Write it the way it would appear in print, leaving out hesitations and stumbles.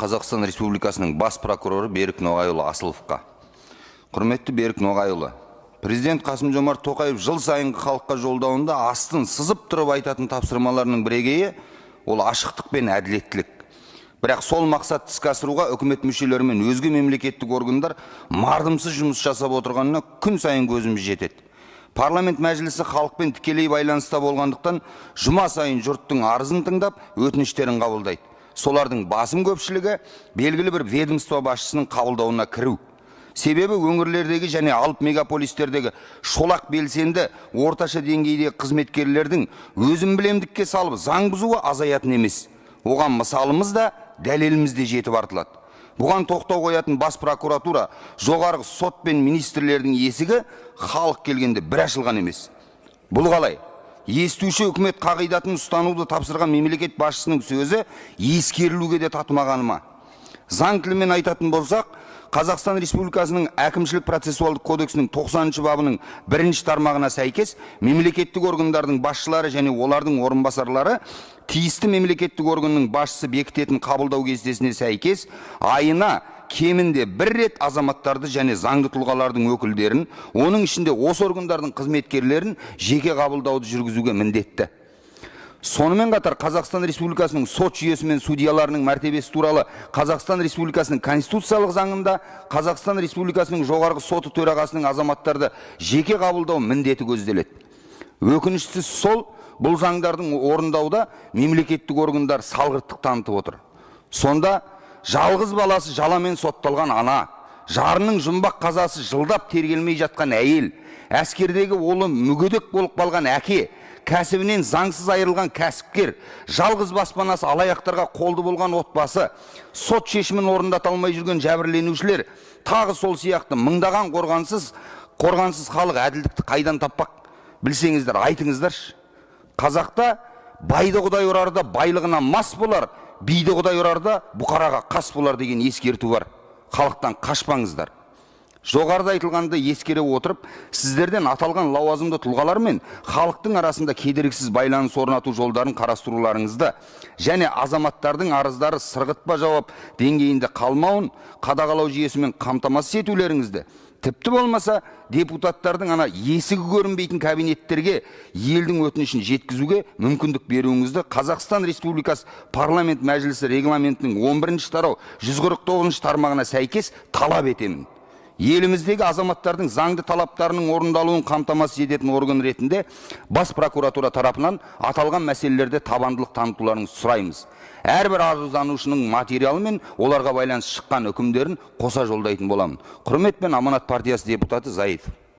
Қазақстан Республикасының бас прокуроры Берік Ноғайұлы Асыловқа. Құрметті Берік Ноғайұлы, Президент Қасым-Жомарт Тоқаев жыл сайынғы халыққа жолдауында астын сызып тұрып айтатын тапсырмаларының бірегейі ол ашықтық пен әділеттілік. Бірақ сол мақсатты іске асыруға үкімет мүшелері мен өзге мемлекеттік органдар мардымсыз жұмыс жасап отырғанына күн сайын көзіміз жетеді. Парламент мәжілісі халықпен тікелей байланыста болғандықтан жұма сайын жұрттың арызын тыңдап, өтініштерін қабылдайды. Солардың басым көпшілігі белгілі бір ведомство басшысының қабылдауына кіру. Себебі өңірлердегі және алып мегаполистердегі шолақ белсенді орташа деңгейдегі қызметкерлердің өзін білемдікке салып заң бұзуы азаятын емес. Оған мысалымыз да, дәлеліміз де жетіп артылады. Бұған тоқтау қоятын бас прокуратура, жоғарғы сот пен министрлердің есігі халық келгенде бір ашылған емес. Бұл қалай? Естуші үкімет қағидатын ұстануды тапсырған мемлекет басшысының сөзі ескерілуге де татымағаны ма? Заң тілімен айтатын болсақ, Қазақстан Республикасының әкімшілік процессуалдық кодексінің 90 бабының 1 тармағына сәйкес мемлекеттік органдардың басшылары және олардың орынбасарлары тиісті мемлекеттік органның басшысы бекітетін қабылдау кестесіне сәйкес айына кемінде бір рет азаматтарды және заңды тұлғалардың өкілдерін, оның ішінде осы органдардың қызметкерлерін жеке қабылдауды жүргізуге міндетті. Сонымен қатар Қазақстан Республикасының сот жүйесі мен судьяларының мәртебесі туралы Қазақстан Республикасының конституциялық заңында Қазақстан Республикасының жоғарғы соты төрағасының азаматтарды жеке қабылдау міндеті көзделеді. Өкініштісі сол, бұл заңдардың орындауда мемлекеттік органдар салғырттық танытып отыр. Сонда жалғыз баласы жаламен сотталған ана, жарының жұмбақ қазасы жылдап тергелмей жатқан әйел, әскердегі олы мүгедек болып қалған әке, кәсібінен заңсыз айырылған кәсіпкер, жалғыз баспанасы алаяқтарға қолды болған отбасы, сот шешімін орындата алмай жүрген жәбірленушілер, тағы сол сияқты мыңдаған қорғансыз халық әділдікті қайдан таппақ? Білсеңіздер, айтыңыздаршы. Қазақта байды құдай ұрарда байлығына мас болар, биді құдай ұрарда бұқараға қас болар деген ескерту бар. Халықтан қашпаңыздар. Жоғарыда айтылғанды ескере отырып, сіздерден аталған лауазымды тұлғалар мен халықтың арасында кедергісіз байланыс орнату жолдарын қарастыруларыңызды және азаматтардың арыздары сырғытпа жауап деңгейінде қалмауын қадағалау жүйесімен қамтамасыз етулеріңізді, тіпті болмаса депутаттардың ана есігі көрінбейтін кабинеттерге елдің өтінішін жеткізуге мүмкіндік беруіңізді Қазақстан Республикасы парламент мәжілісі регламентінің 11 тарау 149 тармағына сәйкес талап етемін. Еліміздегі азаматтардың заңды талаптарының орындалуын қамтамасыз ететін орган ретінде бас прокуратура тарапынан аталған мәселелерде табандылық танытуларыңызды сұраймыз. Әрбір арызданушының материалы мен оларға байланысты шыққан үкімдерін қоса жолдайтын боламын. Құрметпен Аманат партиясы депутаты Заитов.